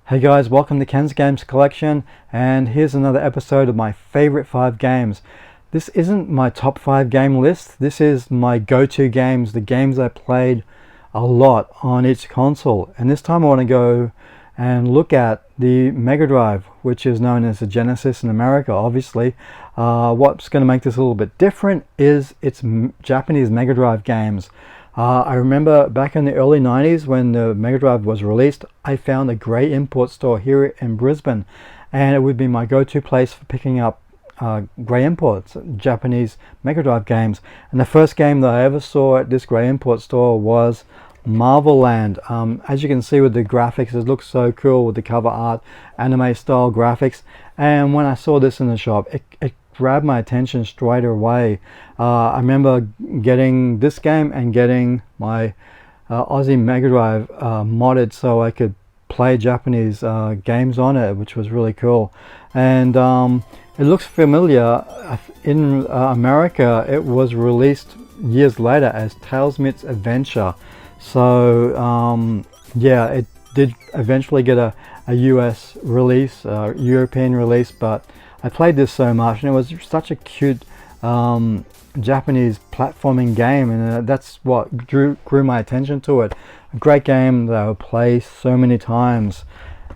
Hey guys, welcome to Ken's Games Collection, and here's another episode of my favorite 5 games. This isn't my top 5 game list, this is my go-to games, the games I played a lot on each console. And this time I want to go and look at the MegaDrive, which is known as the Genesis in America, obviously. What's going to make this a little bit different is its Japanese MegaDrive games. I remember back in the early 90s when the MegaDrive was released, I found a great import store here in Brisbane, and it would be my go-to place for picking up grey imports, Japanese MegaDrive games. And the first game that I ever saw at this grey import store was Marvel Land. As you can see with the graphics, it looks so cool with the cover art, anime style graphics. And when I saw this in the shop, it grabbed my attention straight away. I remember getting this game and getting my Aussie MegaDrive modded so I could play Japanese games on it, which was really cool. And it looks familiar. In America, it was released years later as Tales Meets Adventure. So yeah, it did eventually get a US release, European release, but I played this so much, and it was such a cute Japanese platforming game, and that's what drew my attention to it. A great game that I would play so many times.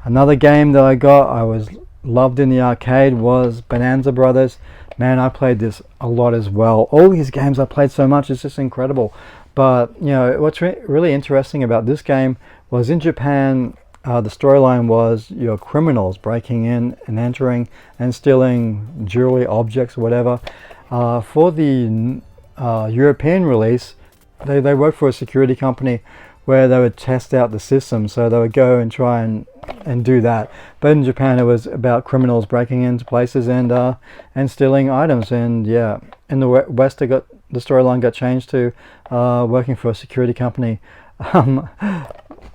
Another game that I was loved in the arcade was Bonanza Brothers. Man, I played this a lot as well. All these games I played so much, it's just incredible. But you know what's really interesting about this game was in Japan, the storyline was your criminals breaking in and entering and stealing jewelry, objects, whatever. For the European release, they worked for a security company where they would test out the system, so they would go and try and do that. But in Japan, it was about criminals breaking into places and stealing items. And yeah, in the West, the storyline got changed to working for a security company,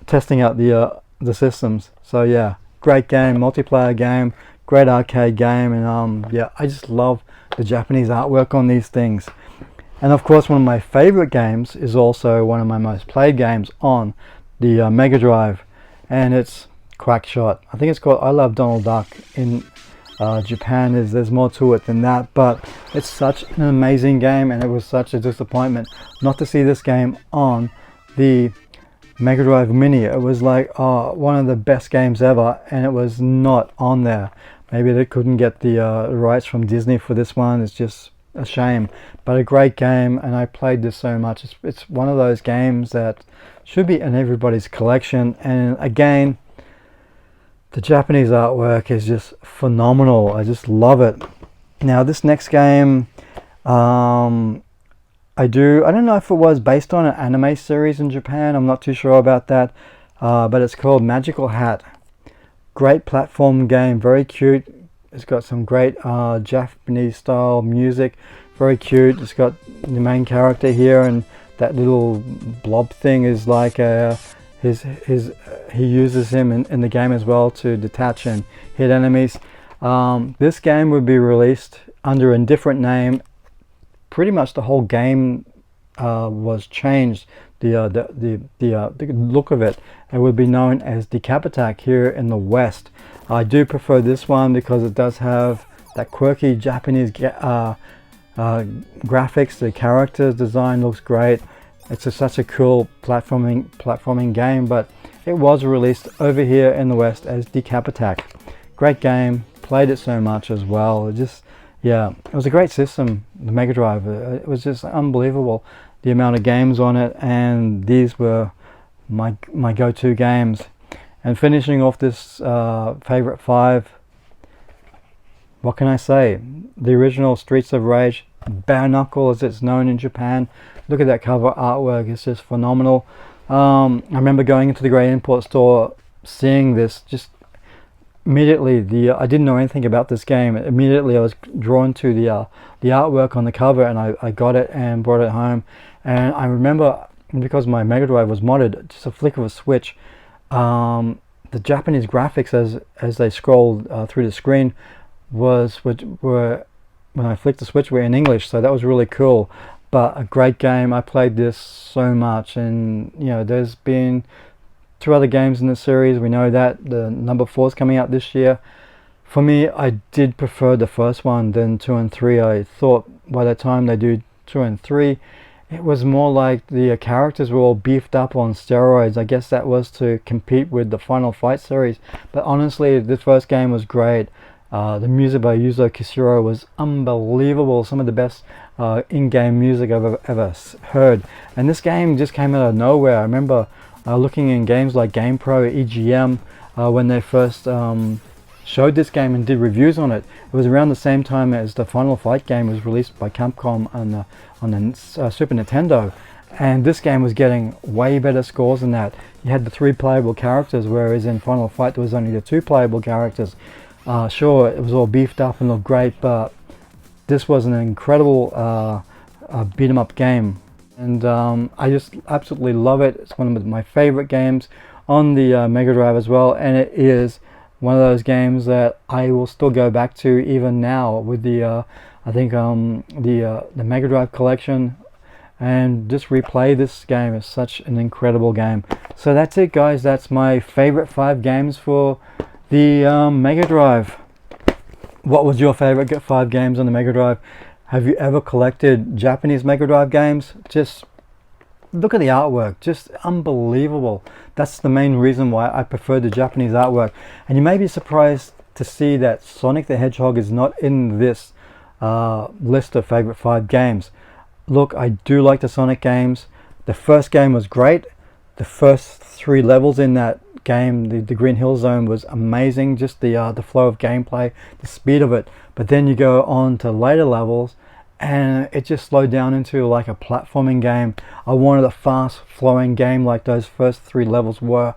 testing out the systems. So yeah, great game, multiplayer game, great arcade game, and yeah, I just love the Japanese artwork on these things. And of course, one of my favorite games is also one of my most played games on the MegaDrive, and it's Crackshot. I think it's called I Love Donald Duck in Japan. There's more to it than that, but it's such an amazing game, and it was such a disappointment not to see this game on the MegaDrive Mini. It was like one of the best games ever, and it was not on there. Maybe they couldn't get the rights from Disney for this one. It's just a shame, but a great game, and I played this so much. It's one of those games that should be in everybody's collection. And again, the Japanese artwork is just phenomenal. I just love it. Now this next game, I don't know if it was based on an anime series in Japan. I'm not too sure about that, but it's called Magical Hat. Great platform game, very cute. It's got some great Japanese style music, very cute. It's got the main character here, and that little blob thing is like he uses him in the game as well to detach and hit enemies. This game would be released under a different name. Pretty much the whole game was changed. The look of it. It would be known as Decap Attack here in the West. I do prefer this one because it does have that quirky Japanese graphics. The character design looks great. It's such a cool platforming game, but it was released over here in the West as Decap Attack. Great game. Played it so much as well. Yeah, it was a great system, the MegaDrive. It was just unbelievable, the amount of games on it, and these were my go-to games. And finishing off this favorite 5, what can I say? The original Streets of Rage, Bare Knuckle as it's known in Japan. Look at that cover artwork, it's just phenomenal. I remember going into the grey import store, seeing this, just immediately I didn't know anything about this game. Immediately I was drawn to the artwork on the cover, and I got it and brought it home. And I remember, because my MegaDrive was modded, just a flick of a switch, the Japanese graphics as they scrolled through the screen were, when I flicked the switch, were in English, so that was really cool. But a great game. I played this so much, and you know, there's been 2 other games in the series. We know that the number 4 is coming out this year. For me, I did prefer the first one than 2 and 3. I thought by the time they do 2 and 3, it was more like the characters were all beefed up on steroids. I guess that was to compete with the Final Fight series. But honestly, this first game was great. The music by Yuzo Kishiro was unbelievable. Some of the best in-game music I've ever heard. And this game just came out of nowhere. I remember looking in games like GamePro, EGM, when they first showed this game and did reviews on it. It was around the same time as the Final Fight game was released by Capcom on the Super Nintendo, and this game was getting way better scores than that. You had the 3 playable characters, whereas in Final Fight there was only the 2 playable characters. Sure, it was all beefed up and looked great, but this was an incredible beat 'em up game, and I just absolutely love it. It's one of my favorite games on the Mega Drive as well, and it is one of those games that I will still go back to even now with the I think the Mega Drive collection, and just replay this game. Is such an incredible game. So that's it, guys. That's my favorite 5 games for the Mega Drive. What was your favorite 5 games on the Mega Drive? Have you ever collected Japanese Mega Drive games? Just look at the artwork, just unbelievable. That's the main reason why I prefer the Japanese artwork. And you may be surprised to see that Sonic the Hedgehog is not in this list of favorite 5 games. Look, I do like the Sonic games. The first game was great. The first 3 levels in that game, the Green Hill Zone, was amazing. Just the flow of gameplay, the speed of it. But then you go on to later levels, and it just slowed down into like a platforming game. I wanted a fast flowing game like those first 3 levels were,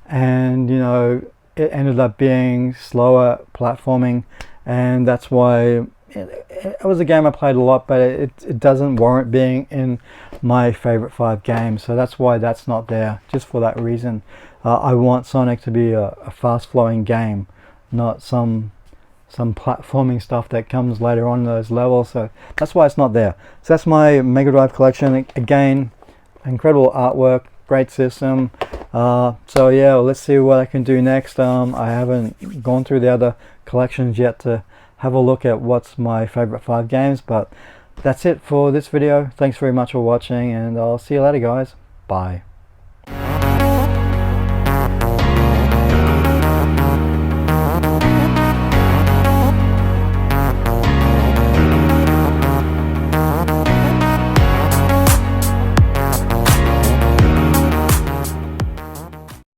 and you know, it ended up being slower platforming, and that's why it was a game I played a lot, but it doesn't warrant being in my favorite 5 games. So that's why that's not there, just for that reason. I want Sonic to be a fast flowing game, not some platforming stuff that comes later on in those levels. So that's why it's not there. So that's my Mega Drive collection. Again, incredible artwork, great system. So yeah, well, let's see what I can do next. I haven't gone through the other collections yet to have a look at what's my favorite 5 games, but that's it for this video. Thanks very much for watching, and I'll see you later, guys. Bye.